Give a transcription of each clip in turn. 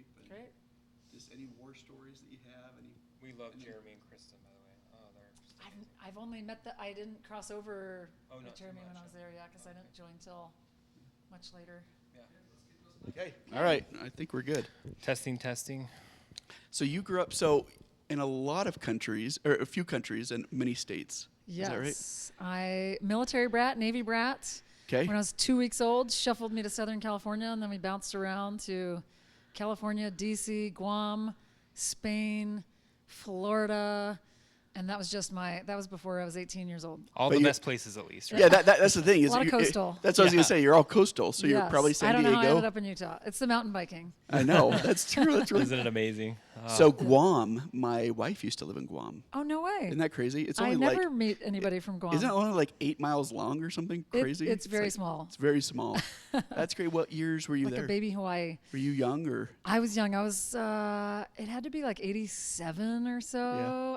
shape. And Great. just any war stories that you have. We love Jeremy and Kristen, by the way. Oh, they're just amazing. I've only met I didn't cross over Not with too Jeremy when much, I was there, because I didn't join till much later. Yeah. Okay. All right. I think we're good. Testing. So you grew up in a lot of countries, or a few countries and many states. Yes. Is that right? I military brat, Navy brat. Okay. When I was 2 weeks old, shuffled me to Southern California, and then we bounced around to California, D.C., Guam, Spain, Florida, and that was before I was 18 years old. All But the you- best places, at least, right? Yeah, that's the thing. Is A lot of you- coastal. That's what I was Yeah. gonna say. You're all coastal, so you're Yes. probably San I don't Diego. know how I ended up in Utah. It's the mountain biking. I know. That's true. That's really. Isn't it amazing? So Guam, my wife used to live in Guam. Oh, no way. Isn't that crazy? It's I only never like. meet anybody from Guam. Isn't it only like 8 miles long or something crazy? It's very like- small. It's very small. That's great. What years were you Like there? a baby Hawaii. Were you young or? I was young. I was, it had to be like 87 or so.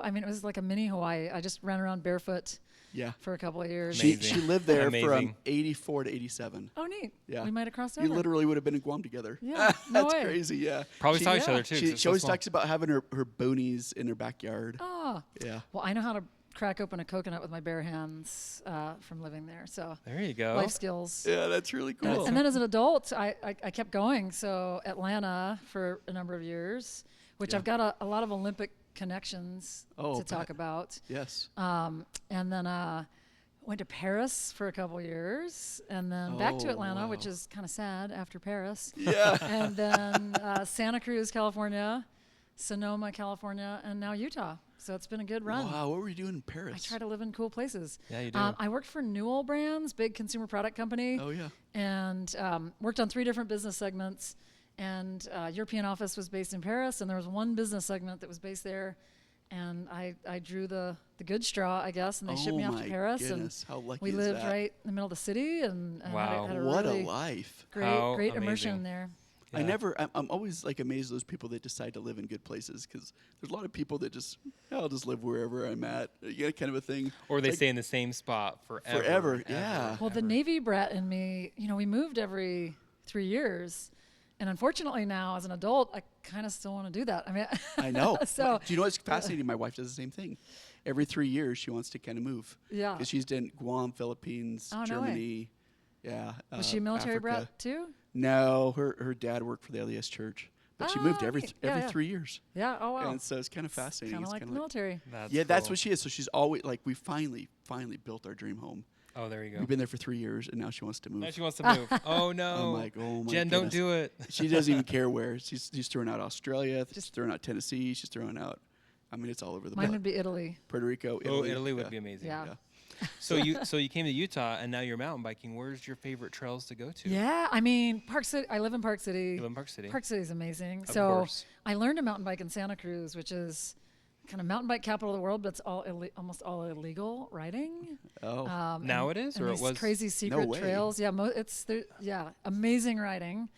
Yeah. I mean, it was like a mini Hawaii. I just ran around barefoot Yeah. for a couple of years. She Amazing. lived there Amazing. from 84 to 87. Oh, neat. Yeah. We might have crossed You over. literally would have been in Guam together. Yeah, no That's way. crazy. Yeah. Probably She- saw each yeah. other, too. 'cause She, it's she so always small. talks about having her boonies in her backyard. Oh. Yeah. Well, I know how to crack open a coconut with my bare hands from living there. So There you go. life skills. Yeah, that's really cool. And then as an adult, I kept going. So Atlanta for a number of years, which Yeah. I've got a lot of Olympic connections Oh, to talk bet. about. Yes. And then went to Paris for a couple years, and then back to Oh, Atlanta, wow. which is kind of sad after Paris. Yeah. And then Santa Cruz, California, Sonoma, California, and now Utah. So it's been a good run. Wow. What were you doing in I Paris? try to live in cool places. Yeah, you do. I worked for Newell Brands, big consumer product company. Oh, yeah. And worked on 3 different business segments. And European office was based in Paris, and there was one business segment that was based there. And I drew the good straw, I guess, and they shipped me Oh off to my Paris. goodness, And how lucky we is lived that? right in the middle of the city, and Wow. had a What really a life. How great immersion amazing. there. Yeah. I'm always like amazed at those people that decide to live in good places, because there's a lot of people that just, I'll just live wherever I'm at, kind of a thing. Or they Like, stay in the same spot forever. Forever, ever, yeah. Well, the ever. Navy brat in me, we moved every 3 years. And unfortunately now, as an adult, I kind of still want to do that. I mean, I know. So Do you know what's fascinating? My wife does the same thing. Every 3 years, she wants to kind of move. Yeah. Because she's done Guam, Philippines, Oh, no way. Germany. Yeah. was she a military Africa. brat too? No, her dad worked for the LDS church, but she moved Oh, every neat. Yeah, yeah. 3 years. Yeah. Oh wow. And so it's kind of fascinating. Kind of It's like the kinda military. that's cool. what she is. So she's always like, we finally built our dream home. Oh, there you go. We've been there for 3 years, and now she wants to move. Now she wants to move. Oh, no. I'm like, oh my Jen, goodness. don't do it. She doesn't even care where. She's throwing out Australia. She's Just- throwing out Tennessee. She's throwing out. I mean, it's all over the Mine place. would be Italy. Puerto Rico, Italy. Oh, Italy would yeah. be amazing. Yeah. Yeah. So you came to Utah, and now you're mountain biking. Where's your favorite trails to go to? Yeah. I mean, Park City. I live in Park City. You live in Park City. Park City is amazing. Of So course. I learned to mountain bike in Santa Cruz, which is kind of mountain bike capital of the world, but it's almost all illegal riding. Oh. Now it is, and or it these was? crazy secret way. trails. Yeah, amazing riding.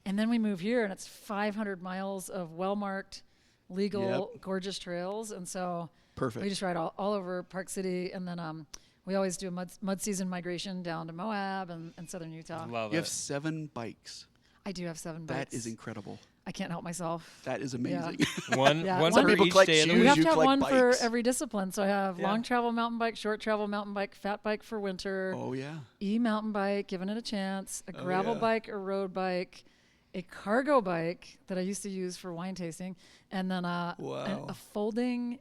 And then we move here, and it's 500 miles of well-marked, legal, Yep. gorgeous trails. And so Perfect. we just ride all over Park City, and then we always do a mud season migration down to Moab and southern Utah. Love You have it. 7 bikes. I do have 7 bikes. That is incredible. I can't help myself. That is amazing. One Yeah, one Some for people each collect day of the shoes, You week. have you to have collect one bikes. for every discipline. So I have Yeah. long travel mountain bike, short travel mountain bike, fat bike for winter, Oh, yeah. e-mountain bike, giving it a chance, a Oh, gravel yeah. bike, a road bike, a cargo bike that I used to use for wine tasting, and then a Wow. folding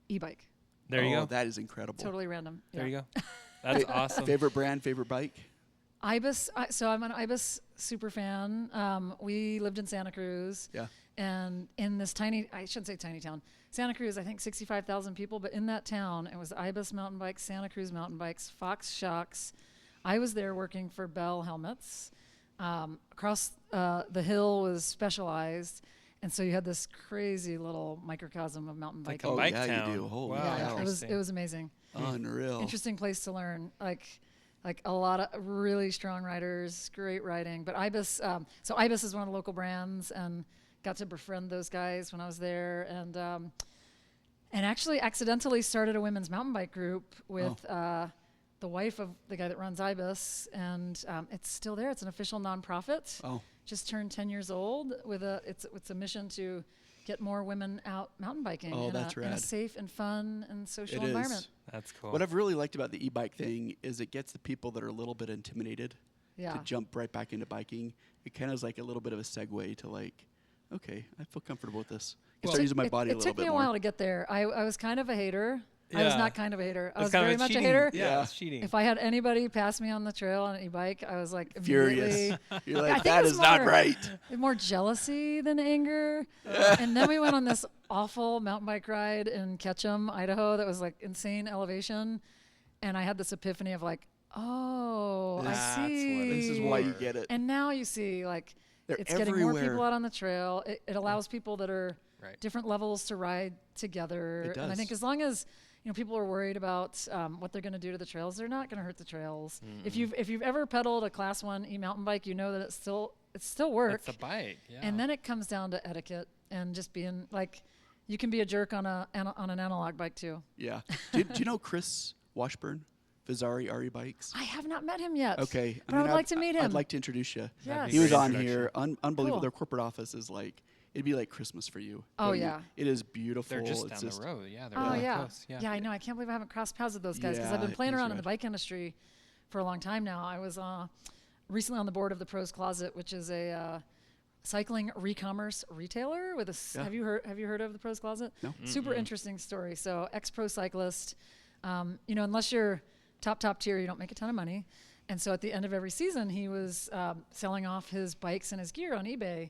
e-bike. There you Oh, go. That is incredible. Totally random. There Yeah. you go. That's awesome. Favorite brand, favorite bike? Ibis. So I'm an Ibis super fan. We lived in Santa Cruz. Yeah. And in this I shouldn't say tiny town, Santa Cruz, I think 65,000 people, but in that town, it was Ibis mountain bikes, Santa Cruz mountain bikes, Fox shocks. I was there working for Bell helmets. Across the hill was Specialized. And so you had this crazy little microcosm of mountain Like biking. a Oh, bike yeah, you town. do. Holy Wow, cow. Yeah, it was interesting. amazing. Unreal. Interesting place to learn. Like a lot of really strong riders, great riding. But Ibis, so Ibis is one of the local brands, and got to befriend those guys when I was there, and actually accidentally started a women's mountain bike group with the wife of the guy that runs IBIS, and it's still there. It's an official nonprofit. Oh, Just turned 10 years old with it's a mission to get more women out mountain biking Oh, in, that's in a rad. safe and fun and social It is. environment. That's cool. What I've really liked about the e-bike thing is it gets the people that are a little bit intimidated Yeah. to jump right back into biking. It kind of is like a little bit of a segue to like, okay, I feel comfortable with this. I can Well, start using my body a It little took me bit a more. while to get there. I was kind of a hater. I was Yeah. not kind of a hater. I It's was kind of very much cheating. a hater. Yeah, Yeah. it's cheating. If I had anybody pass me on the trail on an e-bike, I was like Furious. immediately You're I like, think that it's is not more- right. more jealousy than anger. And then we went on this awful mountain bike ride in Ketchum, Idaho, that was like insane elevation. And I had this epiphany of like, oh, That's I what see. it This is why you get it. And now you see, like, They're it's getting more everywhere. people out on the trail. It allows people that are Right. different levels to ride together. It And I does. think as long as people are worried about what they're going to do to the trails, they're not going to hurt the trails. If you've ever pedaled a Class 1 e-mountain bike, you know that it's still work. It's a bike. Yeah. And then it comes down to etiquette and just being like, you can be a jerk on an analog bike too. Yeah. Do you know Chris Washburn? Vizari RE Bikes? I have not met him yet. Okay. But I would like to meet him. I'd like to introduce you. Yes. be He was great on introduction. here. Unbelievable. Cool. Their corporate office is like, it'd be like Christmas for you. Oh, Going- yeah. It is beautiful. they're just It's down the road. Yeah, they're Oh really yeah. close. Yeah. I know. I can't believe I haven't crossed paths with those guys because I've Yeah, been playing he's around in rad. the bike industry for a long time now. I was recently on the board of the Pros Closet, which is a cycling re-commerce retailer with Yeah. Have you heard of the Pros Closet? No. Super interesting story. So ex-pro cyclist, unless you're top tier, you don't make a ton of money. And so at the end of every season, he was selling off his bikes and his gear on eBay.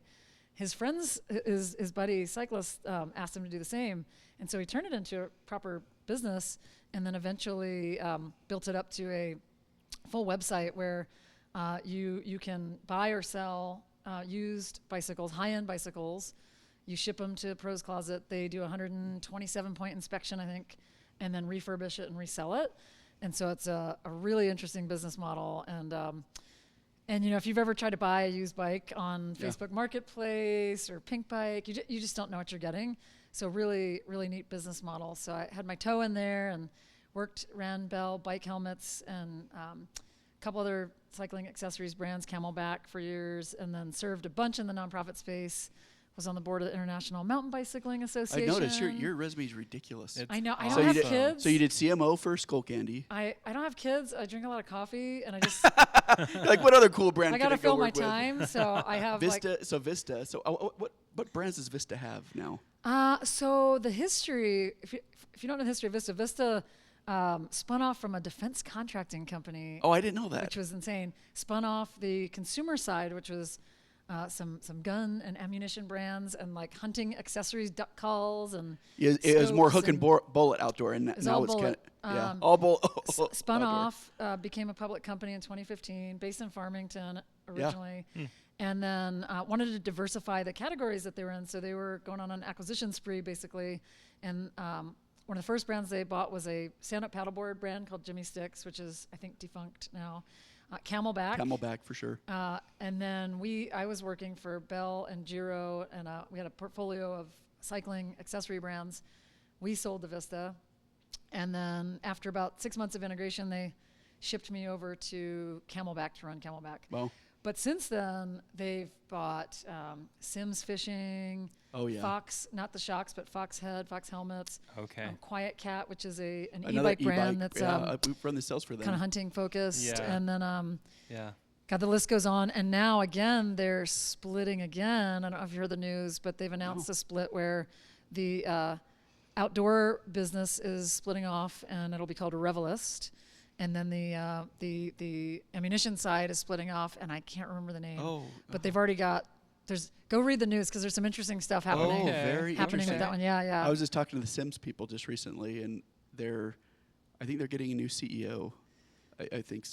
His friends, his buddy cyclists, asked him to do the same. And so he turned it into a proper business and then eventually built it up to a full website where you can buy or sell used bicycles, high-end bicycles. You ship them to Pros Closet. They do a 127-point inspection, I think, and then refurbish it and resell it. And so it's a really interesting business model. And if you've ever tried to buy a used bike on Yeah. Facebook Marketplace or Pink Bike, you just don't know what you're getting. So really, really neat business model. So I had my toe in there and ran Bell bike helmets and a couple other cycling accessories brands, Camelback for years, and then served a bunch in the nonprofit space. Was on the board of the International Mountain Bicycling I Association. noticed your resume is ridiculous. It's I know. I awesome. don't you have did- kids. So you did CMO for Skull Candy. I don't have kids. I drink a lot of coffee, and I just Like what other cool brand? I could gotta go fill my work with? time. So I have Vista. So Vista. So what brands does Vista have now? So the history, if you don't know the history of Vista spun off from a defense contracting company, Oh, I didn't know that. which was insane. Spun off the consumer side, which was some gun and ammunition brands and like hunting accessories, duck calls, and It was more scopes hook and bullet outdoor, and was now all it's kind bullet. of yeah, Um, all bullet. spun outdoor. off, became a public company in 2015, based in Farmington originally, and then wanted to diversify the categories that they were in. So they were going on an acquisition spree, basically. And one of the first brands they bought was a stand-up paddleboard brand called Jimmy Sticks, which is, I think, defunct now. Camelback. Camelback for sure. And then I was working for Bell and Giro, and we had a portfolio of cycling accessory brands. We sold to Vista. And then after about 6 months of integration, they shipped me over to Camelback to run Camelback. Well, But since then, they've bought Sims Fishing, oh yeah. Fox, not the shocks, but Fox Head, Fox Helmets, Okay. Quiet Cat, which is an Another e-bike brand that's yeah, we've run the sales for them. kind of hunting focused. Yeah. And then Yeah. God, the list goes on. And now, again, they're splitting again. I don't know if you heard the news, but they've announced a split where the outdoor business is splitting off, and it'll be called Revelist. And then the ammunition side is splitting off, and I can't remember the name. Oh, But they've already got, go read the news because there's some interesting stuff happening. Okay. very Happening interesting. with that one. Yeah, yeah. I was just talking to the Sims people just recently, and I think they're getting a new CEO. I think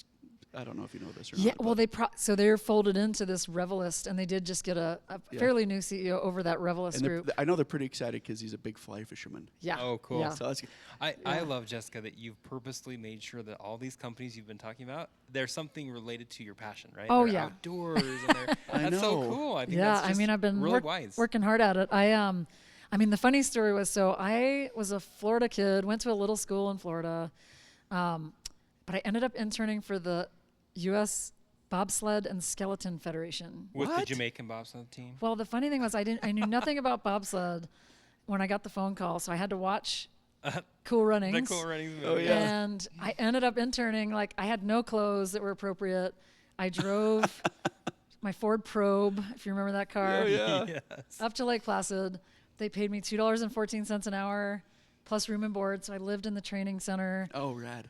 I don't know if you know this or Yeah, not. well, but- so they're folded into this Revelist, and they did just get a Yeah. fairly new CEO over that Revelist and group. I know they're pretty excited because he's a big fly fisherman. Yeah. Oh, cool. Yeah. So that's I Yeah. love, Jessica, that you've purposely made sure that all these companies you've been talking about, there's something related to your passion, right? Oh, They're yeah. outdoors. And they're, I that's so know. cool. I think Yeah, that's I just mean, I've been really wise. working hard at it. I mean, the funny story was, so I was a Florida kid, went to a little school in Florida, but I ended up interning for the U.S. Bobsled and Skeleton Federation. With the What? Jamaican bobsled team. Well, the funny thing was I knew nothing about bobsled when I got the phone call, so I had to watch Cool Runnings. The Cool Runnings movie. Oh, yeah. And I ended up interning, like I had no clothes that were appropriate. I drove my Ford Probe, if you remember that car, Oh, yeah. Yes. up to Lake Placid. They paid me $2.14 an hour plus room and board, so I lived in the training center. Oh, rad.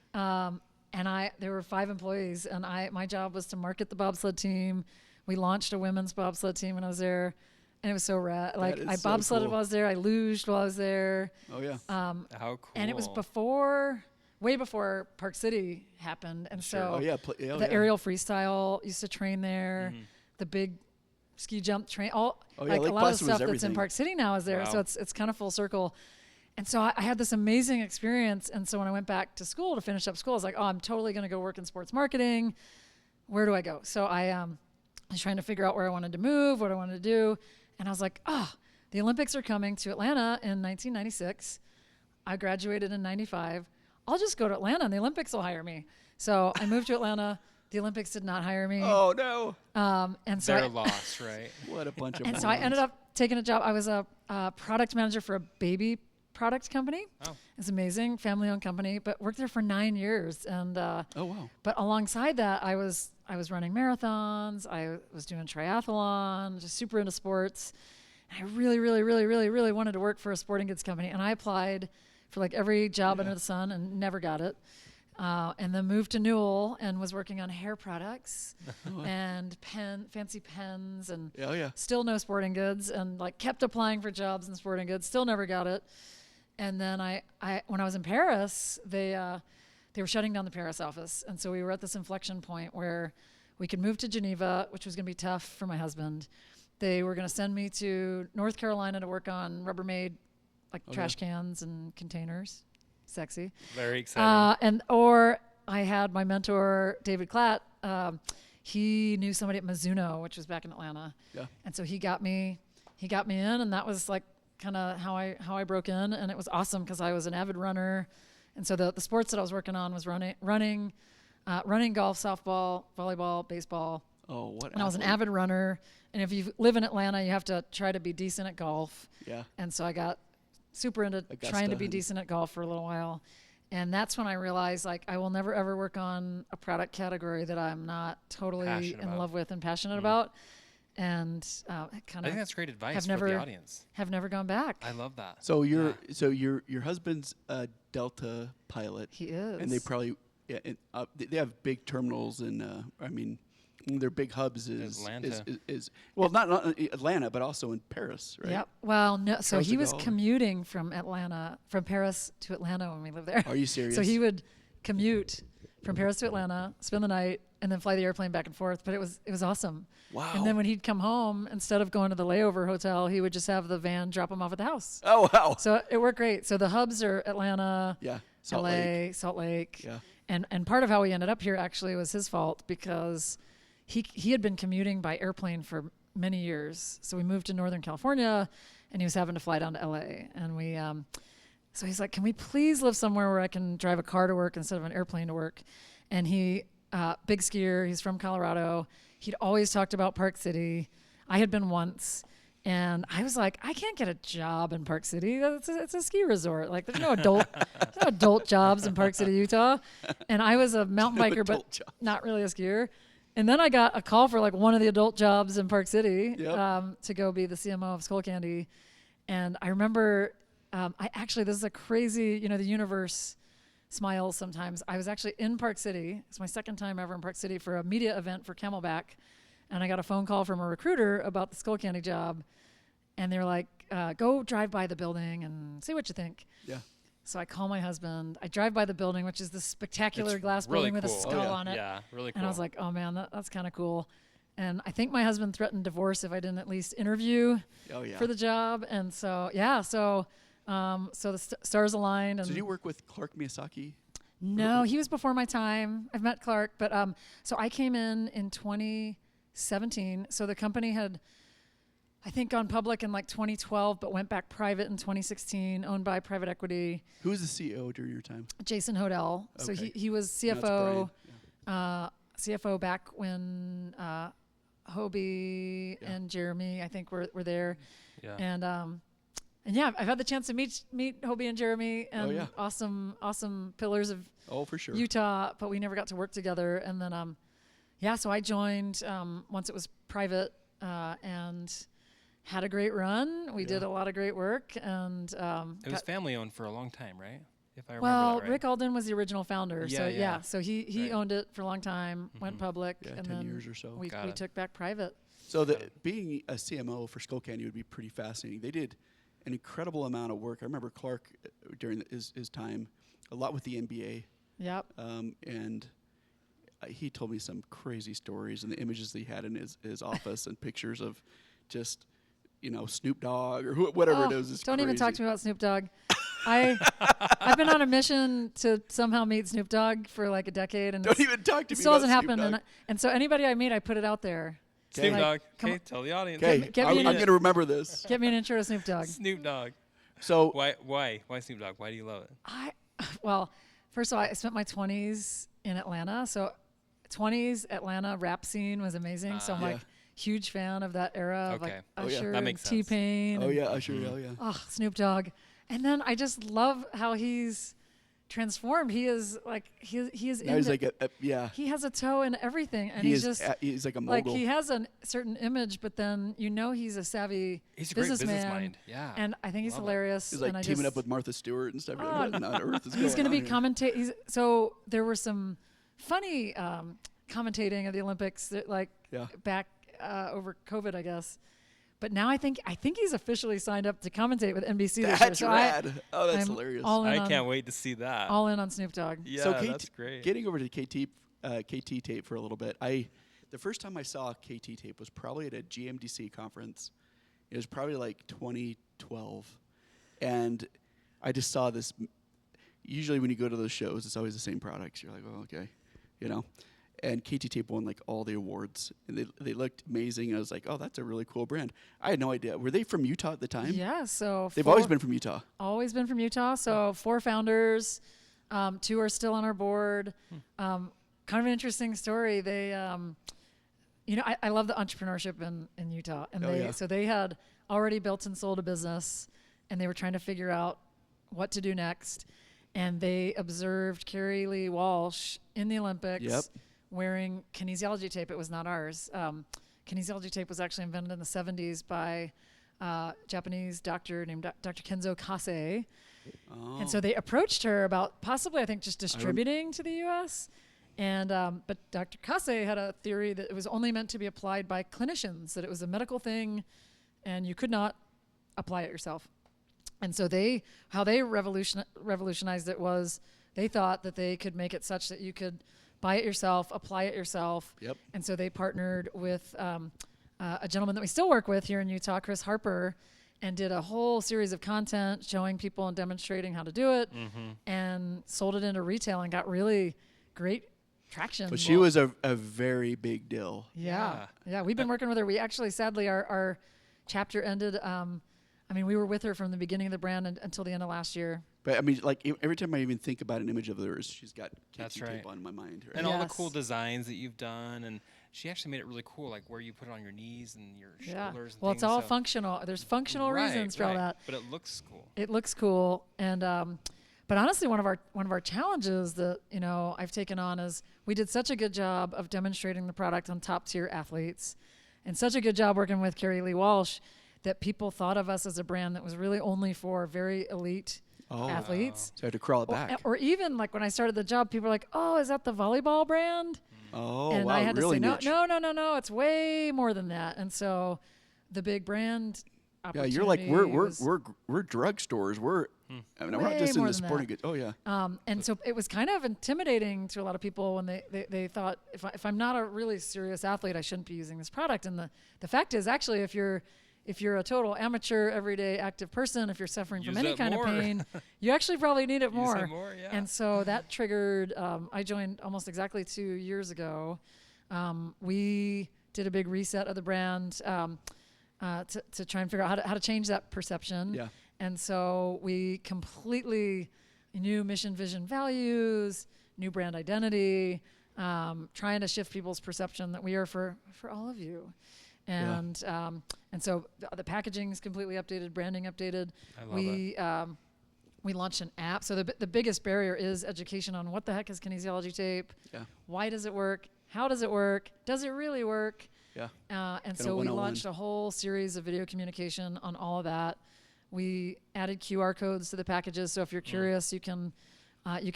And there were 5 employees, and my job was to market the bobsled team. We launched a women's bobsled team when I was there, and it was so rad. Like is I so bobsledded cool. while I was there. I luged while I was there. Oh, yeah. How cool. And it was way before Park City happened. And so Oh, yeah. the aerial freestyle used to train there. The big ski jump train, Oh, yeah, like a Lake lot of Placid was stuff that's in everything. Park City now is there. So Wow. it's kind of full circle. And so I had this amazing experience. And so when I went back to school to finish up school, I was like, oh, I'm totally going to go work in sports marketing. Where do I go? So I was trying to figure out where I wanted to move, what I wanted to do. And I was like, the Olympics are coming to Atlanta in 1996. I graduated in 95. I'll just go to Atlanta and the Olympics will hire me. So I moved to Atlanta. The Olympics did not hire me. Oh, no. And so They're lost, right? What a bunch of and so I ended up taking a job. I was a product manager for a baby product company. Oh. It's amazing, family-owned company, but worked there for 9 years. And Oh, wow. but alongside that, I was running marathons. I was doing triathlon, just super into sports. And I really, really, really, really, really wanted to work for a sporting goods company. And I applied for like every job under the sun and never got it. And then moved to Newell and was working on hair products and fancy pens and Oh, yeah. still no sporting goods, and like kept applying for jobs in sporting goods, still never got it. And then I when I was in Paris, they were shutting down the Paris office. And so we were at this inflection point where we could move to Geneva, which was going to be tough for my husband. They were going to send me to North Carolina to work on Rubbermaid, like trash cans and containers. Sexy. Very exciting. Or I had my mentor, David Klatt. He knew somebody at Mizuno, which was back in Atlanta. Yeah. And so he got me in, and that was like kind of how I broke in. And it was awesome because I was an avid runner. And so the sports that I was working on was running, golf, softball, volleyball, baseball. Oh, what? And I was an athlete. avid runner. And if you live in Atlanta, you have to try to be decent at golf. Yeah. And so I got super into trying to be and- decent at golf for a little while. And that's when I realized, like, I will never, ever work on a product category that I'm not totally Passionate in about. love with and passionate about. And I kind think of that's great advice have for never the audience. have never gone back. I love that. So your Yeah. your husband's a Delta pilot, He is. and they probably they have big terminals and I mean their big hubs is Atlanta. is well not Atlanta but also in Paris, right? Yep. Well, no. So Charles he de was Gaulle. commuting from Paris to Atlanta when we lived there. Are you serious? So he would commute from Paris to Atlanta, spend the night, and then fly the airplane back and forth. But it was awesome. Wow. And then when he'd come home, instead of going to the layover hotel, he would just have the van drop him off at the house. Oh, wow. So it worked great. So the hubs are Atlanta, Yeah. LA, Salt Lake. Yeah. And part of how we ended up here actually was his fault because he had been commuting by airplane for many years. So we moved to Northern California and he was having to fly down to LA. And we so he's like, can we please live somewhere where I can drive a car to work instead of an airplane to work? And he big skier, he's from Colorado. He'd always talked about Park City. I had been once. And I was like, I can't get a job in Park City. It's a ski resort. Like, there's no adult jobs in Park City, Utah. And I was a mountain biker, but adult jobs. not really a skier. And then I got a call for like one of the adult jobs in Park City to go be the CMO of Skull Candy. And I remember, this is a crazy, the universe smiles sometimes. I was actually in Park City. It's my second time ever in Park City for a media event for Camelback. And I got a phone call from a recruiter about the Skull Candy job. And they were like, go drive by the building and see what you think. Yeah. So I call my husband. I drive by the building, which is this spectacular It's glass really building with a cool. skull Oh, yeah. on it. Yeah, really cool. And I was like, oh man, that's kind of cool. And I think my husband threatened divorce if I didn't at least interview Oh, yeah. for the job. And so, so the stars aligned. And So did you work with Clark Miyazaki? no, he was before my time. I've met Clark, but so I came in 2017. So the company had I think gone public in like 2012, but went back private in 2016, owned by private equity. Who was the CEO during your time? Jason Hodel. So Okay. he was Now it's CFO, Brian. CFO back when Hobie Yeah. and Jeremy, I think, were there. Yeah. And yeah, I've had the chance to meet Hobie and Jeremy, and yeah. awesome pillars of Oh, for sure. Utah, but we never got to work together. And then, so I joined once it was private and had a great run. We did a lot of great work, and It was family owned for a long time, right? If I remember well, that right. Rick Alden was the original founder. Yeah, so yeah. So he Right. owned it for a long time, went public, Yeah, and 10 then years or so. we Got it. took back private. So being a CMO for Skull Candy would be pretty fascinating. They did an incredible amount of work. I remember Clark during his time, a lot with the NBA, Yep. and he told me some crazy stories and the images that he had in his office and pictures of just, Snoop Dogg or whatever it is. Don't even talk to me about Snoop Dogg. I've been on a mission to somehow meet Snoop Dogg for like a decade, and Don't even talk to it me still about hasn't Snoop happened. Dogg. And so anybody I meet, I put it out there. Snoop Like, Dogg. come Okay, on. tell the audience. Okay, Get me I'm an going to remember this. Get me an intro to Snoop Dogg. Snoop Dogg. So Why Snoop Dogg? Why do you love it? Well, first of all, I spent my 20s in Atlanta. So 20s Atlanta rap scene was amazing. So I'm Yeah. like huge fan of that era of Okay. like Oh, yeah. Usher That and makes sense. T-Pain. oh and, yeah, Usher, oh yeah. Oh, Snoop Dogg. And then I just love how he's transformed. He is like he is Now he's into, like he has a toe in everything, and he he's is just he's like a like mogul. he has a certain image, but then he's a savvy He's a great business businessman. mind. Yeah. And I think he's Love it. hilarious. He's like and I teaming just, up with Martha Stewart and stuff. Oh, What on earth is he's going going to on be here? So there were some funny commentating of the Olympics that, like Yeah. back over COVID, I guess. But now I think he's officially signed up to commentate with NBC this year. That's So rad. Oh, that's I'm hilarious. all in I on, can't wait to see that. all in on Snoop Dogg. Yeah, so that's great. Getting over to KT tape for a little bit. The first time I saw KT tape was probably at a GMDC conference. It was probably like 2012, and I just saw this. Usually, when you go to those shows, it's always the same products. You're like, oh, okay, And KT tape won like all the awards, and they looked amazing. I was like, oh, that's a really cool brand. I had no idea. Were they from Utah at the time? Yeah, so They've always been from Utah. always been from Utah. So 4 founders, 2 are still on our board. Kind of an interesting story. They, I love the entrepreneurship in Utah, and Oh, yeah. so they had already built and sold a business, and they were trying to figure out what to do next, and they observed Carrie Lee Walsh in the Olympics. Yep. Wearing kinesiology tape. It was not ours. Kinesiology tape was actually invented in the 70s by a Japanese doctor named Dr. Kenzo Kase. Oh. And so they approached her about possibly, I think, just distributing to the U.S. And but Dr. Kase had a theory that it was only meant to be applied by clinicians, that it was a medical thing, and you could not apply it yourself. And so how they revolutionized it was they thought that they could make it such that you could buy it yourself, apply it yourself. Yep. And so they partnered with a gentleman that we still work with here in Utah, Chris Harper, and did a whole series of content showing people and demonstrating how to do it, and sold it into retail and got really great traction. But she was a very big deal. Yeah. We've been working with her. We actually, sadly, our chapter ended. We were with her from the beginning of the brand until the end of last year. But I mean, like every time I even think about an image of hers, she's got That's KT right. tape on my mind. Right? And all the Yes. cool designs that you've done, and she actually made it really cool, like where you put it on your knees and your shoulders. And Well, it's things, all so- functional. There's functional Right, reasons for all right. that. But it looks cool. It looks cool, and but honestly, one of our challenges that I've taken on is we did such a good job of demonstrating the product on top tier athletes, and such a good job working with Carrie Lee Walsh, that people thought of us as a brand that was really only for very elite athletes. So I had to crawl it back. Or even like when I started the job, people were like, "Oh, is that the volleyball brand?" Oh, And wow, I had really to say, niche. no, it's way more than that. And so the big brand Yeah, opportunity you're like was, we're drugstores. We're we're not Way just in more the than sporting that. goods. Oh yeah. and so it was kind of intimidating to a lot of people when they thought, if I'm not a really serious athlete, I shouldn't be using this product. And the fact is, actually, if you're a total amateur, everyday active person, if you're suffering from Use any it kind more. of pain, you actually probably need it Use more. it more, yeah. And so that triggered, I joined almost exactly 2 years ago. We did a big reset of the brand. to try and figure out how to change that perception. Yeah. And so we completely new mission, vision, values, new brand identity, trying to shift people's perception that we are for all of you. And so the packaging is completely updated, branding updated. I love it. We launched an app. So the biggest barrier is education on what the heck is kinesiology tape. Yeah. Why does it work? How does it work? Does it really work? Yeah. And so we launched a whole series of video communication on all of that. We added QR codes to the packages, so if you're curious, you can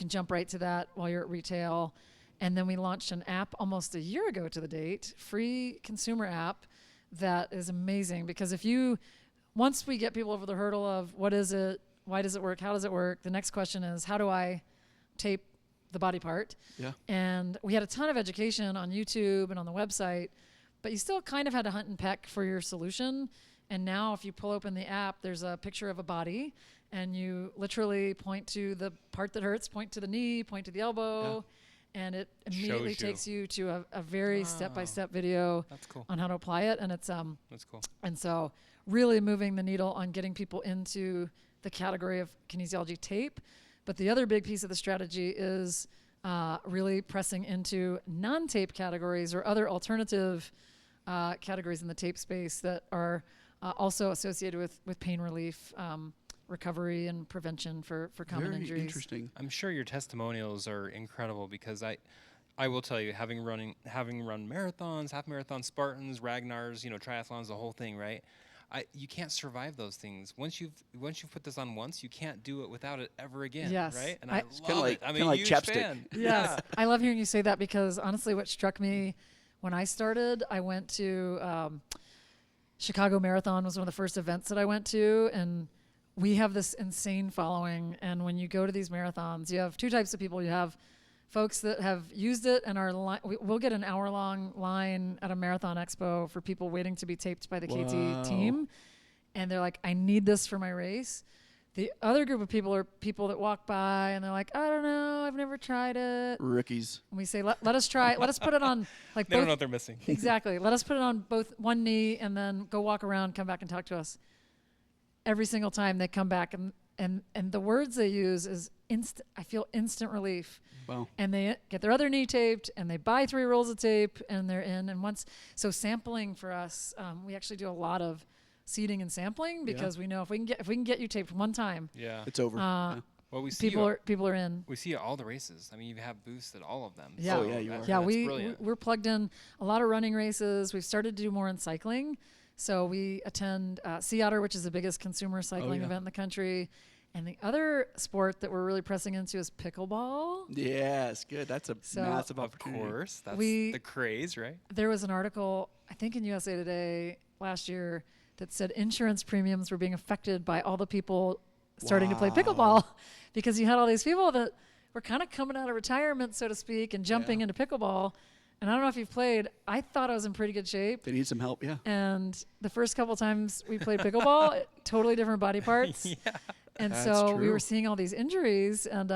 jump right to that while you're at retail. And then we launched an app almost a year ago to the date, free consumer app that is amazing, because once we get people over the hurdle of what is it, why does it work, how does it work, the next question is, how do I tape the body part? Yeah. And we had a ton of education on YouTube and on the website, but you still kind of had to hunt and peck for your solution. And now if you pull open the app, there's a picture of a body, and you literally point to the part that hurts, point to the knee, point to the elbow, and it immediately takes you to a very step-by-step video That's cool. on how to apply it. And it's That's cool. and so really moving the needle on getting people into the category of kinesiology tape. But the other big piece of the strategy is really pressing into non-tape categories or other alternative categories in the tape space that are also associated with pain relief, recovery, and prevention for common Very injuries. interesting. I'm sure your testimonials are incredible, because I will tell you, having run marathons, half marathons, Spartans, Ragnars, triathlons, the whole thing, right? You can't survive those things. Once you've put this on once, you can't do it without it ever again. Yes. Right? And I- I love it. I'm a like huge chapstick. fan. Yes, I love hearing you say that, because honestly, what struck me when I started, I went to Chicago Marathon was one of the first events that I went to, and we have this insane following. And when you go to these marathons, you have two types of people. You have folks that have used it and we'll get an hour-long line at a marathon expo for people waiting to be taped by the KT team, and they're like, I need this for my race. The other group of people are people that walk by and they're like, I don't know, I've never tried it. Rookies. And we say, let us try it. Let us put it on like They don't both. know what they're missing. Exactly. Let us put it on both one knee and then go walk around, come back and talk to us. Every single time they come back, and the words they use is I feel instant relief. Wow. And they get their other knee taped, and they buy 3 rolls of tape, and they're in. And so sampling for us, we actually do a lot of seeding and sampling, because we know if we can get you taped one time, Yeah. It's over. Well, we see people are in. we see all the races. I mean, you have booths at all of them. Yeah. So Oh, yeah, you are. that's Yeah, brilliant. we're plugged in a lot of running races. We've started to do more in cycling. So we attend Sea Otter, which is the biggest consumer cycling event in the country. And the other sport that we're really pressing into is pickleball. Yes, good. That's a massive Of opportunity. course, that's We- the craze, right? There was an article, I think in USA Today last year, that said insurance premiums were being affected by all the people starting to play pickleball, because you had all these people that were kind of coming out of retirement, so to speak, and jumping into pickleball. And I don't know if you've played. I thought I was in pretty good shape. They need some help, yeah. And the first couple times we played pickleball, totally different body parts. Yeah. And That's so we true. were seeing all these injuries, and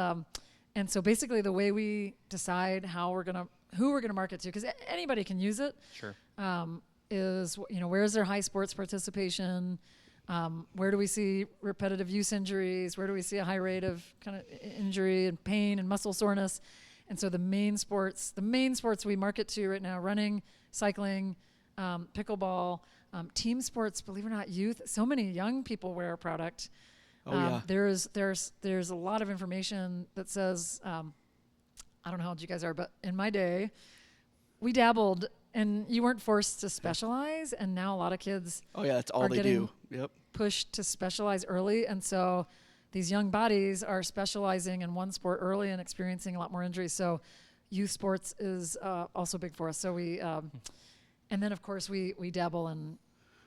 so basically the way we decide who we're gonna market to, because anybody can use it, Sure. is where's their high sports participation, where do we see repetitive use injuries, where do we see a high rate of kind of injury and pain and muscle soreness. And so the main sports we market to right now: running, cycling, pickleball, team sports. Believe it or not, youth. So many young people wear our product. Oh, yeah. There's a lot of information that says, I don't know how old you guys are, but in my day, we dabbled, and you weren't forced to specialize. And now a lot of kids Oh, yeah, that's all are they getting do. Yep. pushed to specialize early, and so these young bodies are specializing in one sport early and experiencing a lot more injuries. So youth sports is also big for us. So we, and then of course we dabble in.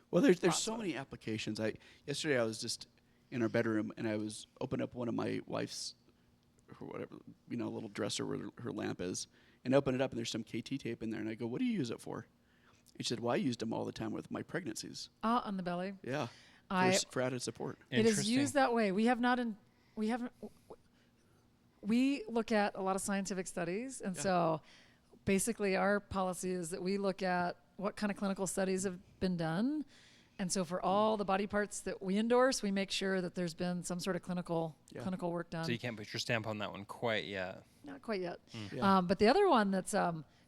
Well, there's so many applications. Yesterday I was just in our bedroom, and I was opened up one of my wife's, or whatever, little dresser where her lamp is, and open it up, and there's some KT tape in there, and I go, "What do you use it for?" She said, "Well, I used them all the time with my pregnancies." On the belly. Yeah. I For added support. It is Interesting. used that way. We look at a lot of scientific studies, and so basically our policy is that we look at what kind of clinical studies have been done, And so for all the body parts that we endorse, we make sure that there's been some sort of clinical work done. So you can't put your stamp on that one quite yet. Not quite yet. Yeah. But the other one that's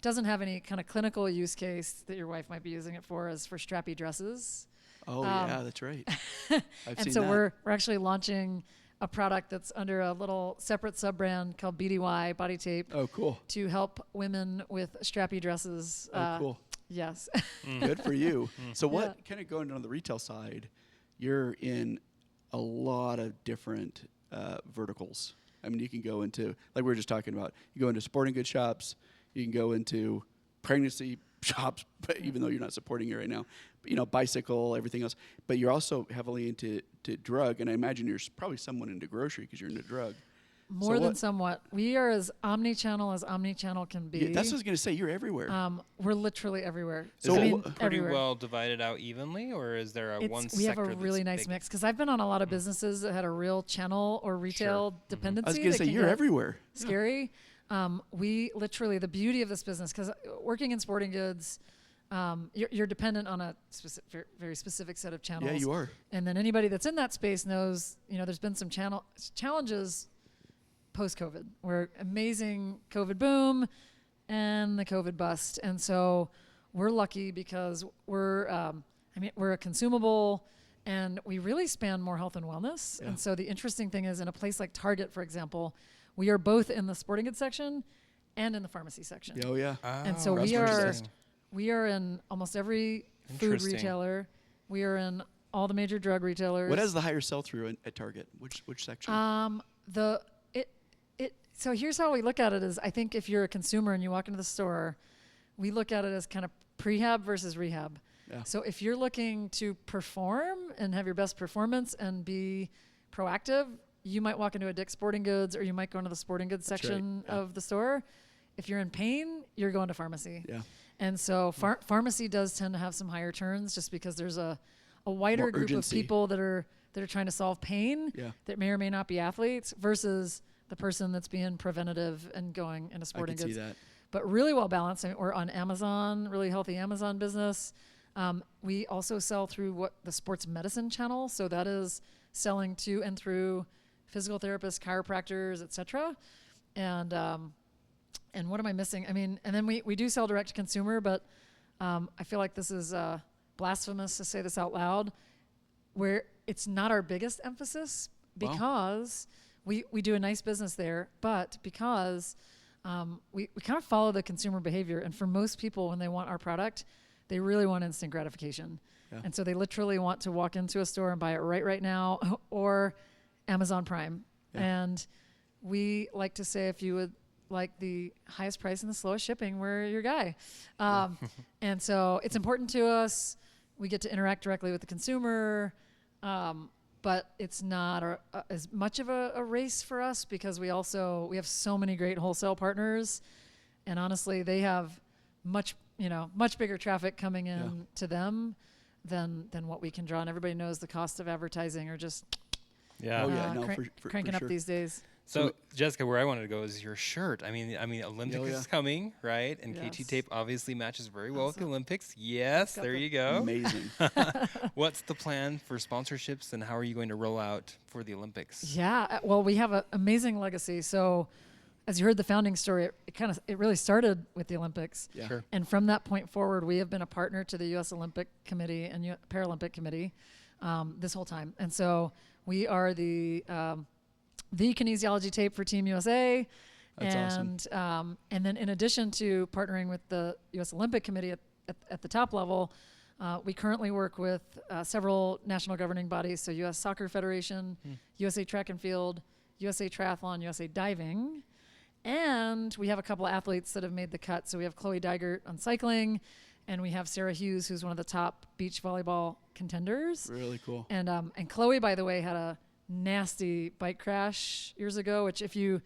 doesn't have any kind of clinical use case that your wife might be using it for is for strappy dresses. Oh yeah, that's right. I've And seen so that. we're actually launching a product that's under a little separate sub-brand called BDY Body Tape Oh, cool. to help women with strappy dresses. Oh, cool. Yes. Good for you. So what, Yeah. kind of going on the retail side, you're in a lot of different verticals. I mean, you can go into, like we were just talking about, you go into sporting goods shops, you can go into pregnancy shops, but even though you're not supporting it right now, but, you know, bicycle, everything else. But you're also heavily into drug, and I imagine you're probably somewhat into grocery because you're into drug. More So than what- somewhat. We are as omni-channel can be. Yeah, that's what I was going to say. You're everywhere. We're literally everywhere. So Is I it mean, pretty everywhere. well divided out evenly, or is there a one We have sector a really that's nice big? mix because I've been on a lot of businesses that had a real channel or retail dependency. I was going to that say, can you're get everywhere. Scary. We literally, the beauty of this business, because working in sporting goods, you're dependent on a very specific set of channels. Yeah, you are. And then anybody that's in that space knows, you know, there's been some challenges post-COVID, where amazing COVID boom and the COVID bust. And so we're lucky because we're a consumable and we really span more health and wellness. Yeah. And so the interesting thing is in a place like Target, for example, we are both in the sporting goods section and in the pharmacy section. Yeah, oh, yeah. And so That's we are interesting. we are in almost every food Interesting. retailer. We are in all the major drug retailers. What has the higher sell-through at Target? Which section? So here's how we look at it is I think if you're a consumer and you walk into the store, we look at it as kind of prehab versus rehab. Yeah. So if you're looking to perform and have your best performance and be proactive, you might walk into a Dick's Sporting Goods or you might go into the sporting goods That's right. section Yeah. of the store. If you're in pain, you're going to pharmacy. Yeah. And so pharmacy does tend to have some higher turns just because there's a wider More group urgency. of people that are trying to solve pain Yeah. that may or may not be athletes versus the person that's being preventative and going into I sporting can see goods. that. But really well balanced. I mean, we're on Amazon, really healthy Amazon business. We also sell through what the sports medicine channel. So that is selling to and through physical therapists, chiropractors, etc. And what am I missing? I mean, and then we do sell direct to consumer, but I feel like this is blasphemous to say this out loud, where it's not our biggest emphasis Wow. because we do a nice business there, but because we kind of follow the consumer behavior. And for most people, when they want our product, they really want instant gratification. Yeah. And so they literally want to walk into a store and buy it right now or Amazon Prime. Yeah. And we like to say, if you would like the highest price and the slowest shipping, we're your guy. And so it's important to us. We get to interact directly with the consumer. But it's not as much of a race for us because we have so many great wholesale partners, and honestly, they have much bigger traffic coming in to them than what we can draw. And everybody knows the cost of advertising are just Yeah. Oh, yeah. No, for cranking up sure. these days. So Jessica, where I wanted to go is your shirt. I mean, Olympics yeah. is coming, right? And Yes. KT tape obviously matches very well with the Awesome. Olympics. Yes, Got there the- you go. Amazing. What's the plan for sponsorships, and how are you going to roll out for the Olympics? Yeah, well, we have an amazing legacy. So, as you heard the founding story, it really started with the Olympics. Yeah. Sure. And from that point forward, we have been a partner to the U.S. Olympic Committee and Paralympic Committee this whole time. And so we are the kinesiology tape for Team USA. That's awesome. And then in addition to partnering with the U.S. Olympic Committee at the top level, we currently work with several national governing bodies, so U.S. Soccer Federation, USA Track and Field, USA Triathlon, USA Diving. And we have a couple athletes that have made the cut. So we have Chloe Dygert on cycling, and we have Sarah Hughes, who's one of the top beach volleyball contenders. Really cool. And Chloe, by the way, had a nasty bike crash years ago, which if you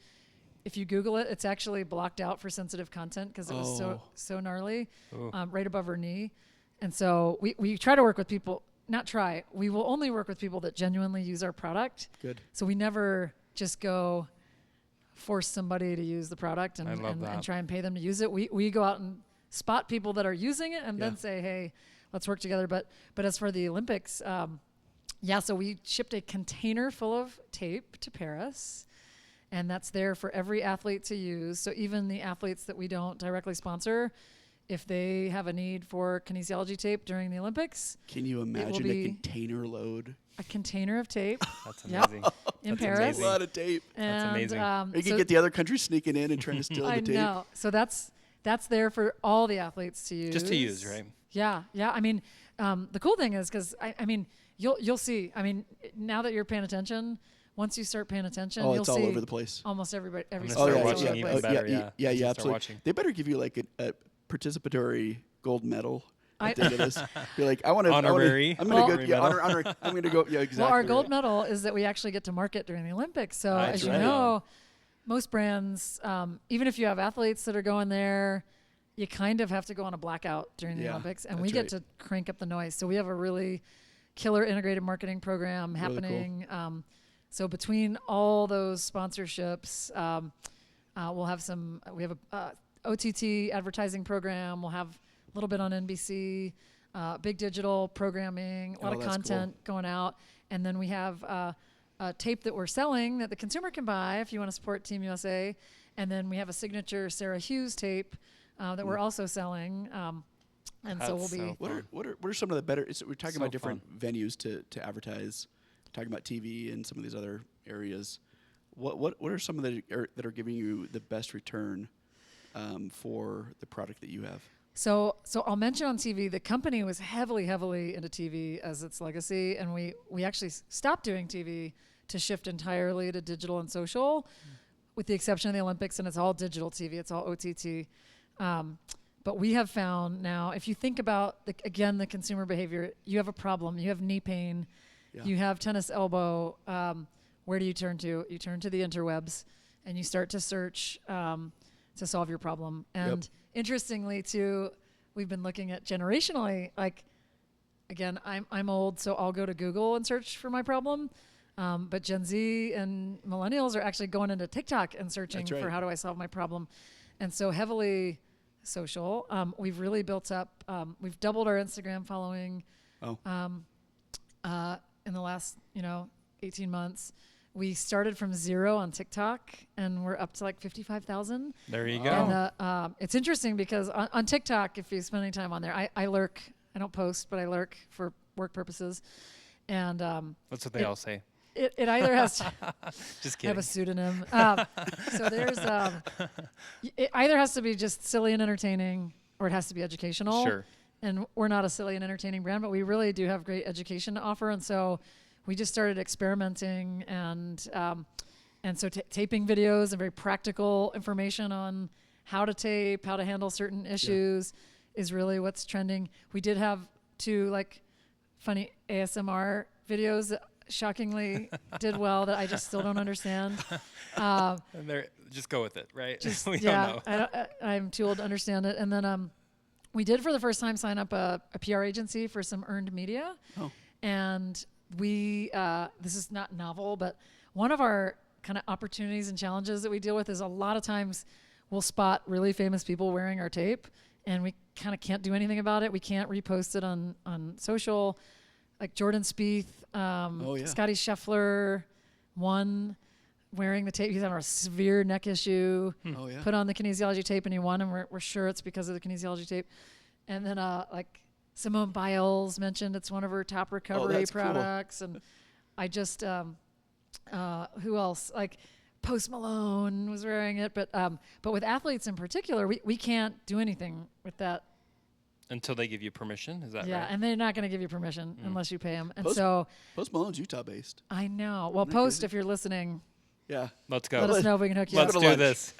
Google it, it's actually blocked out for sensitive content because it was so gnarly, right above her knee. And so we try to work with people, we will only work with people that genuinely use our product. Good. So we never just go force somebody to use the product and try and pay them to use it. We go out and spot people that are using it and then say, hey, let's work together. But as for the Olympics, so we shipped a container full of tape to Paris, and that's there for every athlete to use. So even the athletes that we don't directly sponsor, if they have a need for kinesiology tape during the Olympics, Can you imagine a container load? a container of tape That's amazing. in That's Paris. amazing. A lot of tape. That's amazing. Or you can get the other countries sneaking in and trying to steal the I tape. know. So that's there for all the athletes to use. Just to use, right? Yeah, yeah. I mean, the cool thing is because I mean, you'll see. I mean, now that you're paying attention, once you start paying attention, you'll it's see all over the place. almost everybody. Every I'm store gonna is start all watching over the even place. better. Yeah, Start absolutely. watching. They better give you like a participatory gold medal at the end of this. Be like, I want to Honorary. I'm going to Honorary go. Yeah, medal. honor. I'm going to go. Yeah, exactly. Well, our gold right. medal is that we actually get to market during the Olympics. So That's as you right. know, most brands, even if you have athletes that are going there, you kind of have to go on a blackout during the Yeah, Olympics, and that's we get right. to crank up the noise. So we have a really killer integrated marketing program Really cool. happening. So between all those sponsorships, we'll have we have a OTT advertising program. We'll have a little bit on NBC, big digital programming, a lot of that's content going out. And then we have a tape that we're selling that the consumer can buy if you want to support Team USA. And then we have a signature Sarah Hughes tape that we're also selling. And so we'll That's be. so What are some of the better? We're talking So about different venues to advertise. Talking about TV and some of these other areas. What are some of the that are giving you the best return for the product that you have? So I'll mention on TV, the company was heavily into TV as its legacy, and we actually stopped doing TV to shift entirely to digital and social, with the exception of the Olympics, and it's all digital TV, it's all OTT. But we have found now, if you think about, the consumer behavior, you have a problem, you have knee pain, you have tennis elbow, where do you turn to? You turn to the interwebs, and you start to search to solve your problem. And interestingly, too, we've been looking at generationally, like, again, I'm old, so I'll go to Google and search for my problem. But Gen Z and millennials are actually going into TikTok and searching for how do I solve my problem. And so heavily social. We've really built up, we've doubled our Instagram following in the last, 18 months. We started from 0 on TikTok, and we're up to like 55,000. There you go. And it's interesting because on TikTok, if you spend any time on there, I lurk. I don't post, but I lurk for work purposes. And That's what they all say. it either has to Just I kidding. have a pseudonym. So there's it either has to be just silly and entertaining, or it has to be educational. Sure. And we're not a silly and entertaining brand, but we really do have great education to offer. And so we just started experimenting and so taping videos and very practical information on how to tape, how to handle certain issues is really what's trending. We did have 2 funny ASMR videos that shockingly did well that I just still don't understand. And just go with it, right? We don't know. I'm too old to understand it. And then we did for the first time sign up a PR agency for some earned media. Oh. And we, this is not novel, but one of our kind of opportunities and challenges that we deal with is a lot of times we'll spot really famous people wearing our tape, and we kind of can't do anything about it. We can't repost it on social. Like Jordan Spieth, Scotty Scheffler, won wearing the tape. He's having a severe neck issue. Oh yeah. Put on the kinesiology tape, and he won, and we're sure it's because of the kinesiology tape. And then Simone Biles mentioned it's one of her top recovery that's products. Cool. And I just, who else? Like Post Malone was wearing it. But with athletes in particular, we can't do anything with that. Until they give you permission, is that right? Yeah, and they're not going to give you permission unless you pay them. And Post Malone's Utah-based. I know. Well, Isn't that Post, crazy? if you're listening, Yeah. Let's go. let us know if we can hook you up. Let's to do lunch. this.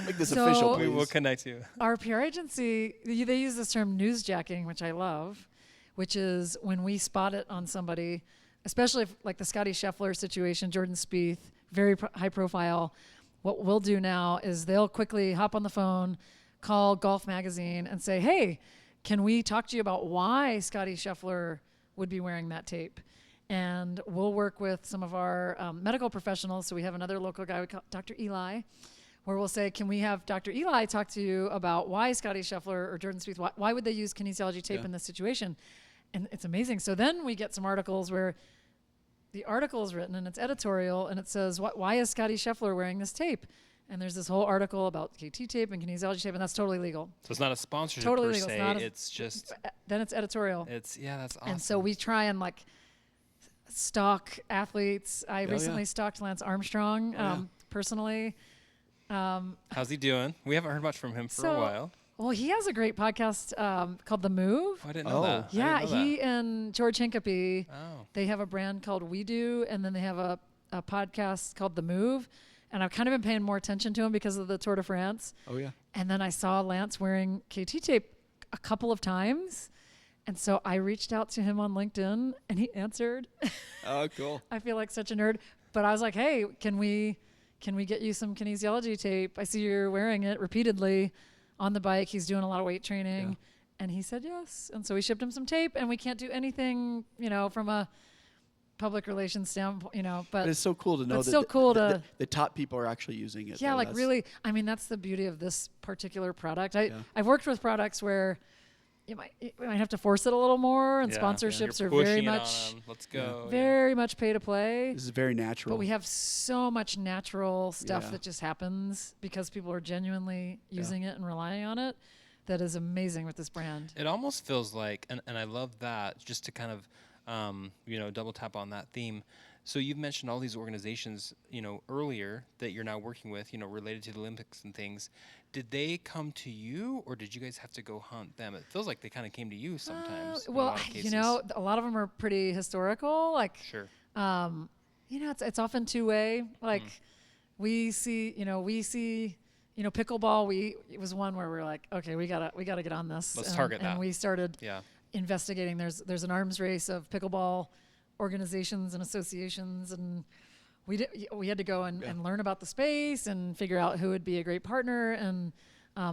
Make this So- official, We please. will connect you. Our PR agency, they use this term newsjacking, which I love, which is when we spot it on somebody, especially if, like the Scotty Scheffler situation, Jordan Spieth, very high profile. What we'll do now is they'll quickly hop on the phone, call Golf Magazine and say, hey, can we talk to you about why Scotty Scheffler would be wearing that tape? And we'll work with some of our medical professionals. So we have another local guy, we call Dr. Eli. where we'll say, can we have Dr. Eli talk to you about why Scotty Scheffler or Jordan Spieth, why would they use kinesiology tape in this situation? And it's amazing. So then we get some articles where the article is written and it's editorial and it says, why is Scotty Scheffler wearing this tape? And there's this whole article about KT tape and kinesiology tape, and that's totally legal. So it's not a sponsorship Totally per legal. se. It's just Then it's editorial. that's awesome. And so we try and like stalk athletes. I recently stalked Lance Armstrong personally. How's he doing? We haven't heard much from him for a while. Well, he has a great podcast called The Move. Oh, I didn't know that. Yeah, I didn't know he that. and George Hincapie, Oh. they have a brand called We Do, and then they have a podcast called The Move. And I've kind of been paying more attention to him because of the Tour de France. Oh, yeah. And then I saw Lance wearing KT tape a couple of times. And so I reached out to him on LinkedIn, and he answered. Oh, cool. I feel like such a nerd. But I was like, hey, can we get you some kinesiology tape? I see you're wearing it repeatedly on the bike. He's doing a lot of weight training. Yeah. And he said yes. And so we shipped him some tape, and we can't do anything, from a public relations standpoint, but it's so cool to know it's that still cool to the top people are actually using it. yeah, though. like That's- really, I mean, that's the beauty of this particular product. I've worked with products where you might have to force it a little more, and sponsorships You're are very pushing it much on 'em. Let's go. very much pay to play. This is very natural. But we have so much natural stuff Yeah. that just happens because people are genuinely using it and relying on it. That is amazing with this brand. It almost feels like, and I love that, just to kind of, double tap on that theme. So you've mentioned all these organizations, earlier that you're now working with, related to the Olympics and things. Did they come to you, or did you guys have to go hunt them? It feels like they kind of came to you sometimes. in a Well, lot of cases. a lot of them are pretty historical. Like, Sure. it's often two-way. Like we see pickleball. It was one where we're like, okay, we gotta get on this. Let's target that. And we started Yeah. investigating. There's an arms race of pickleball organizations and associations, and we had to go and learn about the space and figure out who would be a great partner. And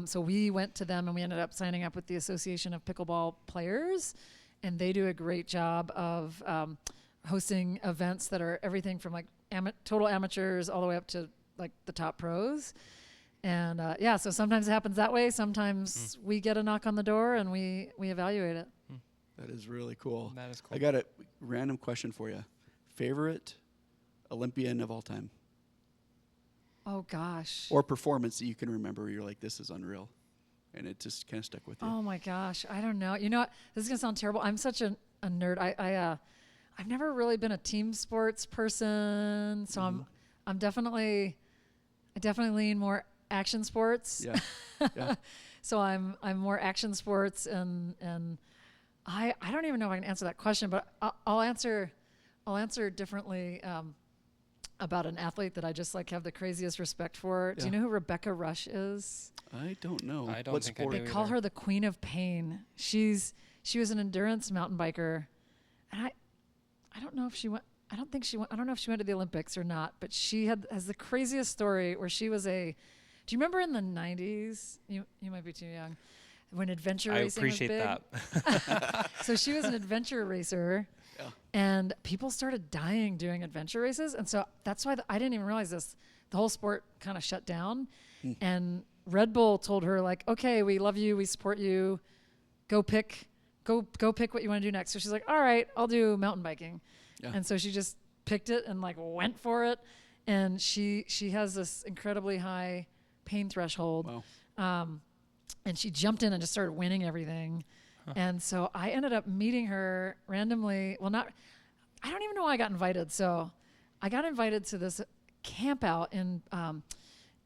so we went to them, and we ended up signing up with the Association of Pickleball Players, and they do a great job of hosting events that are everything from like total amateurs all the way up to like the top pros. And so sometimes it happens that way. Sometimes we get a knock on the door and we evaluate it. That is really cool. That is cool. I got a random question for you. Favorite Olympian of all time? Oh gosh. Or performance that you can remember where you're like, this is unreal. And it just kind of stuck with you. Oh my gosh. I don't know. You know what? This is gonna sound terrible. I'm such a nerd. I've never really been a team sports person. So I definitely lean more action sports. Yeah. So I'm more action sports, and I don't even know if I can answer that question, but I'll answer differently about an athlete that I just like have the craziest respect for. Do you know who Rebecca Rush is? I don't know. I don't What think I sport? do They call either. her the Queen of Pain. She was an endurance mountain biker, and I don't know if she went. I don't think she went. I don't know if she went to the Olympics or not. But she has the craziest story where she was a. Do you remember in the 90s? You might be too young. When adventure I racing was appreciate big. that. So she was an adventure racer, and people started dying doing adventure races, and so that's why I didn't even realize this. The whole sport kind of shut down, and Red Bull told her like, "Okay, we love you, we support you. Go pick what you want to do next." So she's like, "All right, I'll do mountain biking," and so she just picked it and like went for it, and she has this incredibly high pain threshold. Wow. And she jumped in and just started winning everything. And so I ended up meeting her randomly. Well, I don't even know why I got invited. So I got invited to this camp out in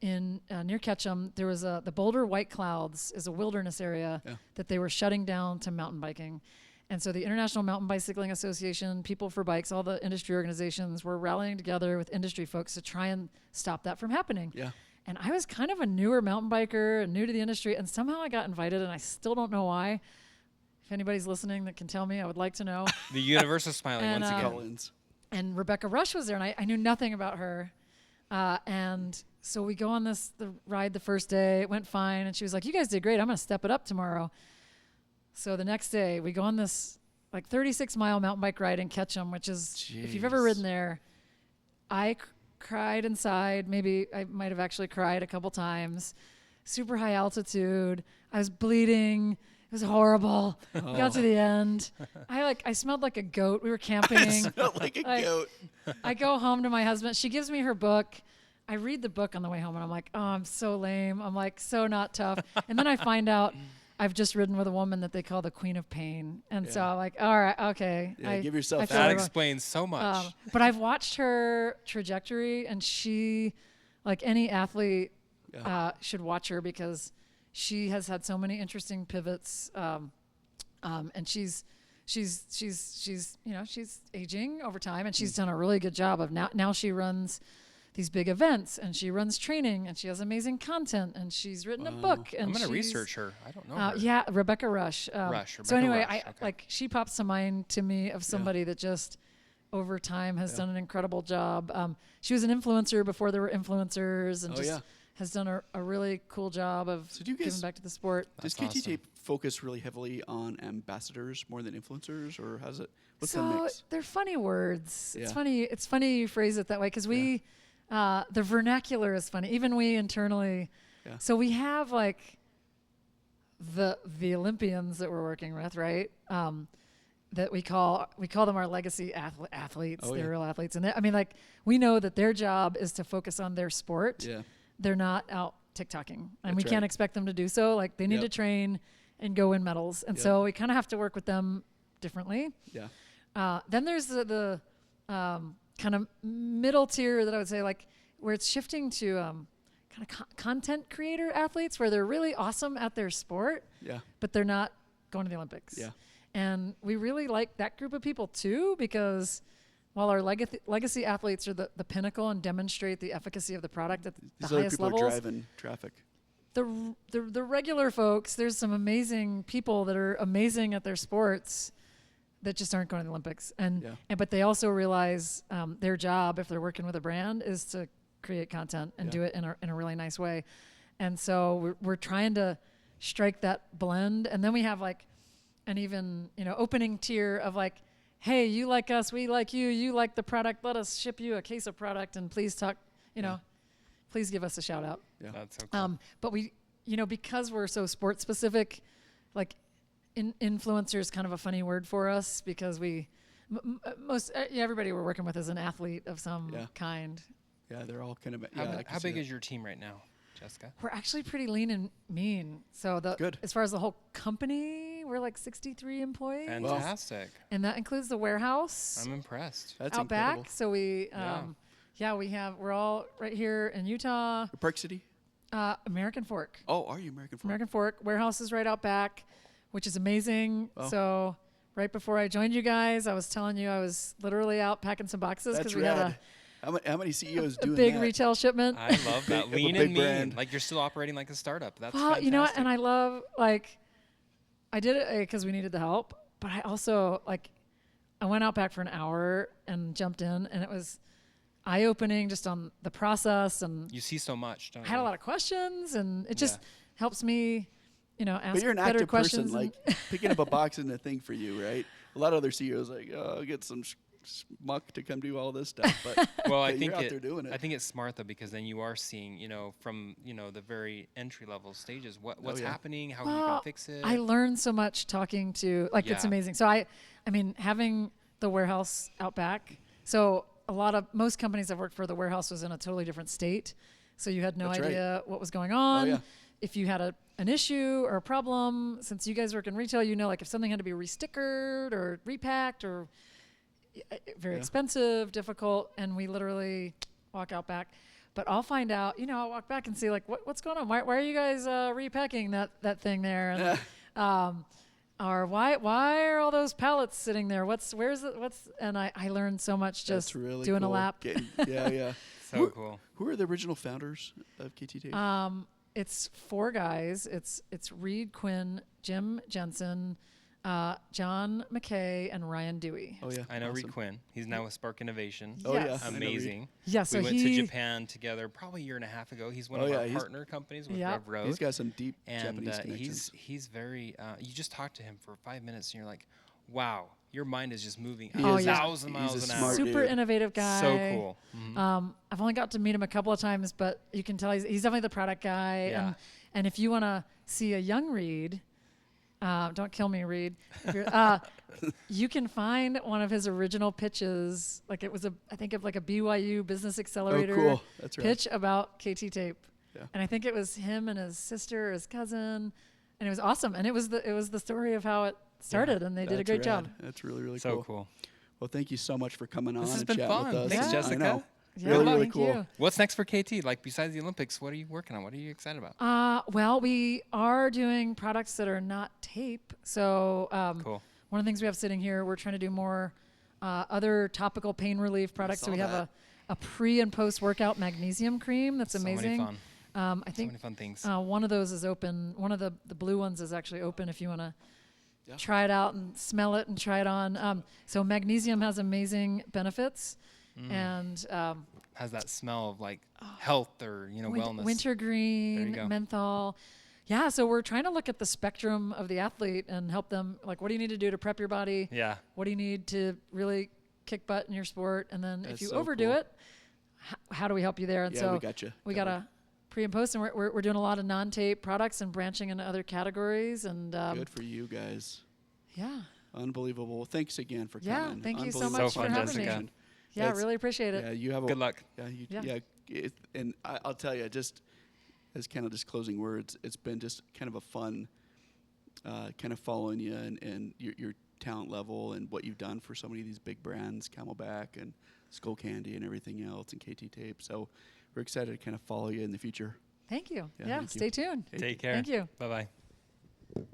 near Ketchum. There was the Boulder White Clouds is a wilderness area that they were shutting down to mountain biking. And so the International Mountain Bicycling Association, People for Bikes, all the industry organizations were rallying together with industry folks to try and stop that from happening. Yeah. And I was kind of a newer mountain biker, new to the industry, and somehow I got invited, and I still don't know why. If anybody's listening that can tell me, I would like to know. The universe is smiling And, once again. Collins. And Rebecca Rush was there, and I knew nothing about her. And so we go on the ride the first day. It went fine, and she was like, "You guys did great. I'm going to step it up tomorrow." So the next day, we go on this like 36-mile mountain bike ride in Ketchum, which is, if you've ever Jeez. ridden there, I cried inside. Maybe I might have actually cried a couple times. Super high altitude. I was bleeding. It was horrible. Oh. Got to the end. I smelled like a goat. We were camping. Smelled like a goat. I go home to my husband. She gives me her book. I read the book on the way home, and I'm like, oh, I'm so lame. I'm like, so not tough. And then I find out I've just ridden with a woman that they call the Queen of Pain. And so I'm like, all right, okay. Yeah, give yourself feel That like- explains so much. But I've watched her trajectory, and she, like any athlete, should watch her because she has had so many interesting pivots. And she's aging over time, and she's done a really good job of now she runs these big events, and she runs training, and she has amazing content, and she's written a book. And I'm going to she's- research her. I don't know her. Yeah, Rebecca Rush. So Rebecca anyway, Rush, okay. she pops to mind to me of somebody that just over time has done an incredible job. She was an influencer before there were influencers, and has done a really cool job of So do you guys- giving back to the sport. Does That's KT awesome. Tape focus really heavily on ambassadors more than influencers, or how's it? What's the So mix? they're funny words. Yeah. It's funny you phrase it that way because the vernacular is funny. Even we internally. Yeah. So we have like the Olympians that we're working with, right? That we call them our legacy athletes. Oh, They're yeah. real athletes, and I mean, like we know that their job is to focus on their sport. Yeah. They're not out TikToking, and That's we can't right. expect them to do so. Like they need Yep. to train and go win medals, and Yep. so we kind of have to work with them differently. Yeah. Then there's the kind of middle tier that I would say, like where it's shifting to kind of content creator athletes, where they're really awesome at their sport, Yeah. but they're not going to the Olympics. Yeah. And we really like that group of people too, because while our legacy athletes are the pinnacle and demonstrate the efficacy of the product at the These other highest people levels, are driving traffic. the regular folks, there's some amazing people that are amazing at their sports that just aren't going to the Olympics. But they also realize their job, if they're working with a brand, is to create content and do it in a really nice way. And so we're trying to strike that blend. And then we have like an even, opening tier of like, hey, you like us, we like you, you like the product, let us ship you a case of product, and please talk, please give us a shout out. Yeah. That's so cool. But we, because we're so sport specific, like influencer is kind of a funny word for us because everybody we're working with is an athlete of some kind. Yeah, they're all kind of. How big is your team right now, Jessica? We're actually pretty lean and mean. So Good. as far as the whole company, we're like 63 employees. Fantastic. And that includes the warehouse I'm impressed. That's out incredible. back. So we're all right here in Utah. Park City. American Fork. Oh, are you American Fork? American Fork. Warehouse is right out back, which is amazing. Wow. So right before I joined you guys, I was telling you I was literally out packing some boxes That's because we had rad. How many CEOs a doing big that? retail shipment. I love that. Of a Lean big and mean. brand. Like you're still operating like a startup. That's Well, fantastic. you know what? And I love, like, I did it because we needed the help, but I also, like, I went out back for an hour and jumped in, and it was eye-opening just on the process. And You see so much, don't I you? had a lot of questions, and it just helps me, ask But you're an better active person, questions. like picking up a box isn't a thing for you, right? A lot of other CEOs like, oh, I'll get some schmuck to come do all this stuff, but Well, I you're think out there doing it. I think it's smart though because then you are seeing, from the very entry level stages, what's yeah. happening, how you Well, can fix it. I learned so much talking to, like, it's Yeah. amazing. So I mean, having the warehouse out back. So most companies I've worked for, the warehouse was in a totally different state. So you had no That's right. idea what was going on. yeah. If you had an issue or a problem, since you guys work in retail, like if something had to be restickered or repacked or very expensive, difficult, and we literally walk out back. But I'll find out, I'll walk back and see like what's going on. Why are you guys repacking that thing there? And, or why are all those pallets sitting there? And I learned so much just That's really doing cool. a lap. Yeah. So cool. Who are the original founders of KT Tape? It's 4 guys. It's Reed Quinn, Jim Jensen, John McKay, and Ryan Dewey. Oh yeah, I know awesome. Reed Quinn. He's now with Spark Innovation. Oh Yes. yeah, I know Reed. Amazing. Yeah, so we went to Japan together probably a year and a half ago. He's one Oh, of yeah, our he's- partner companies with Yeah. Rev Road. He's got some deep and Japanese connections. he's very you just talk to him for 5 minutes and you're like, wow, your mind is just moving He Oh, a is yeah. 1,000 he's miles a an smart hour. Super dude. innovative guy. So cool. I've only got to meet him a couple of times, but you can tell he's definitely the product guy. Yeah. And if you want to see a young Reed, don't kill me, Reed. If you're, you can find one of his original pitches. Like it was I think of like a BYU Business Accelerator cool. That's right. pitch about KT tape. Yeah. And I think it was him and his sister, or his cousin, and it was awesome. And it was the story of how it started, and they did a That's great rad. job. That's really, really So cool. cool. Well, thank you so much for coming on This has and been chatting fun. with us. Thanks, Yeah. Jessica. I know. Yeah, Really, really thank cool. you. What's next for KT? Like besides the Olympics, what are you working on? What are you excited about? Well, we are doing products that are not tape. So Cool. one of the things we have sitting here, we're trying to do more other topical pain relief products. So saw we have that. a pre and post workout magnesium cream that's So amazing. many fun. I So think many fun things. one of those is open. One of the blue ones is actually open if you want to Yeah. try it out and smell it and try it on. So magnesium has amazing benefits, and Has that smell of like health or wellness. wintergreen, go. menthol. Yeah, so we're trying to look at the spectrum of the athlete and help them. Like, what do you need to do to prep your body? Yeah. What do you need to really kick butt in your sport? And then That's if you so overdo cool. it, how do we help you there? And Yeah, so we got you. we got a pre and post, and we're doing a lot of non-tape products and branching into other categories. And Good for you guys. yeah, Unbelievable. Well, thanks again for Yeah, coming. thank you so Unbelievable much for having me. conversation. yeah, It's- really appreciate it. Yeah, you have Good luck. Yeah, and I'll tell you, just as kind of just closing words, it's been just kind of a fun, kind of following you and your talent level and what you've done for so many of these big brands, Camelback and Skull Candy and everything else, and KT Tape. So we're excited to kind of follow you in the future. Thank you. Yeah, Yeah, thank you. stay tuned. Take care. Thank you. Bye bye.